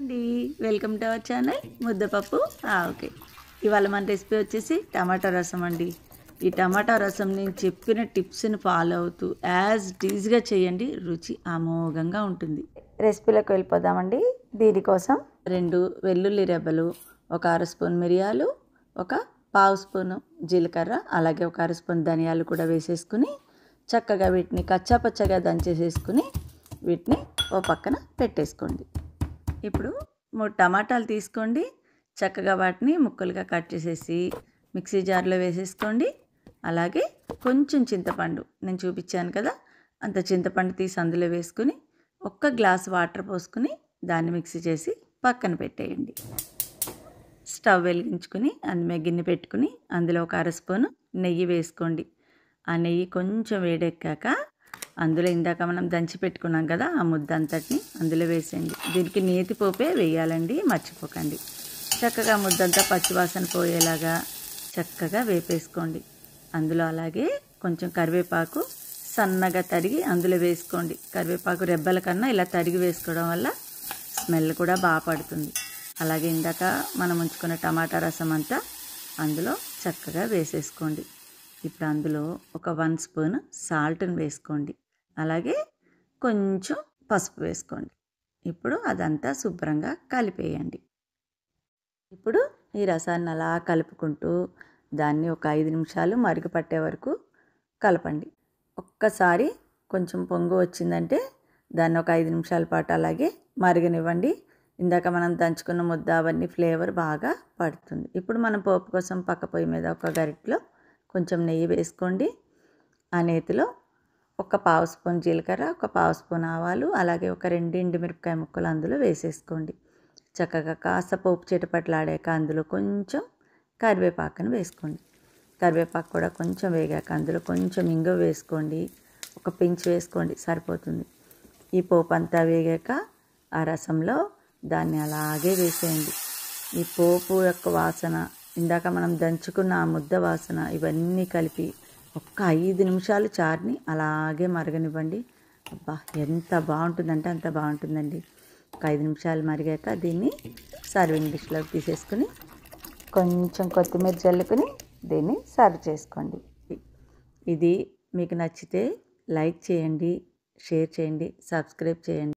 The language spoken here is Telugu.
అండి వెల్కమ్ టు అవర్ ఛానల్ ముద్దపప్పు ఓకే. ఇవాళ మన రెసిపీ వచ్చేసి టమాటా రసం అండి. ఈ టమాటా రసం నేను చెప్పిన టిప్స్ని ఫాలో అవుతూ యాజ్ ఈజీగా చేయండి, రుచి అమోఘంగా ఉంటుంది. రెసిపీలోకి వెళ్ళిపోదామండి. దీనికోసం 2 వెల్లుల్లి రెబ్బలు, ఒక అర స్పూన్ మిరియాలు, ఒక పావు స్పూను జీలకర్ర, అలాగే ఒక అర స్పూన్ ధనియాలు కూడా వేసేసుకుని చక్కగా వీటిని కచ్చాపచ్చగా దంచేసేసుకుని వీటిని ఓ పక్కన పెట్టేసుకోండి. ఇప్పుడు 3 టమాటాలు తీసుకోండి. చక్కగా వాటిని ముక్కలుగా కట్ చేసేసి మిక్సీ జార్లో వేసేసుకోండి. అలాగే కొంచెం చింతపండు, నేను చూపించాను కదా అంత చింతపండు తీసి అందులో వేసుకుని 1 గ్లాస్ వాటర్ పోసుకుని దాన్ని మిక్సీ చేసి పక్కన పెట్టేయండి. స్టవ్ వెలిగించుకుని అందులో గిన్నె పెట్టుకుని అందులో ఒక అర స్పూను నెయ్యి వేసుకోండి. ఆ నెయ్యి కొంచెం వేడెక్కాక అందులో ఇందాక మనం దంచి పెట్టుకున్నాం కదా ఆ ముద్ద అంతటిని అందులో వేసేయండి. దీనికి నేతి పోపే వేయాలండి, మర్చిపోకండి. చక్కగా ముద్దంతా పచ్చివాసన పోయేలాగా చక్కగా వేపేసుకోండి. అందులో అలాగే కొంచెం కరివేపాకు సన్నగా తరిగి అందులో వేసుకోండి. కరివేపాకు రెబ్బల కన్నా ఇలా తరిగి వేసుకోవడం వల్ల స్మెల్ కూడా బాగా పడుతుంది. అలాగే ఇందాక మనం ఉంచుకున్న టమాటా రసం అంతా అందులో చక్కగా వేసేసుకోండి. ఇప్పుడు అందులో ఒక 1 స్పూన్ సాల్ట్ని వేసుకోండి. అలాగే కొంచెం పసుపు వేసుకోండి. ఇప్పుడు అదంతా శుభ్రంగా కలిపేయండి. ఇప్పుడు ఈ రసాన్ని అలా కలుపుకుంటూ దాన్ని ఒక 5 నిమిషాలు మరుగు పట్టే వరకు కలపండి. ఒక్కసారి కొంచెం పొంగు వచ్చిందంటే దాన్ని ఒక 5 నిమిషాల పాటు అలాగే మరగనివ్వండి. ఇందాక మనం దంచుకున్న ముద్ద అవన్నీ ఫ్లేవర్ బాగా పడుతుంది. ఇప్పుడు మనం పోపు కోసం పక్క పొయ్యి మీద ఒక గరిటెలో కొంచెం నెయ్యి వేసుకోండి. ఆ నేతిలో ఒక పావు స్పూన్ జీలకర్ర, ఒక పావు స్పూన్ ఆవాలు, అలాగే ఒక 2 ఎండుమిరపకాయ ముక్కలు అందులో వేసేసుకోండి. చక్కగా కాస్త పోపు చిటపట్లాడాక అందులో కొంచెం కరివేపాకును వేసుకోండి. కరివేపాకు కూడా కొంచెం వేగాక అందులో కొంచెం ఇంగువ వేసుకోండి. ఒక పించ్ వేసుకోండి, సరిపోతుంది. ఈ పోపు అంతా వేగాక ఆ రసంలో దాన్ని అలాగే వేసేయండి. ఈ పోపు యొక్క వాసన, ఇందాక మనం దంచుకున్న ఆ ముద్ద వాసన ఇవన్నీ కలిపి ఒక్క 5 నిమిషాలు చారుని అలాగే మరగనివ్వండి. అబ్బా ఎంత బాగుంటుందంటే అంత బాగుంటుందండి. ఒక 5 నిమిషాలు మరిగాక దీన్ని సర్వింగ్ డిష్లోకి తీసేసుకుని కొంచెం కొత్తిమీర చల్లుకుని దీన్ని సర్వ్ చేసుకోండి. ఇది మీకు నచ్చితే లైక్ చేయండి, షేర్ చేయండి, సబ్స్క్రైబ్ చేయండి.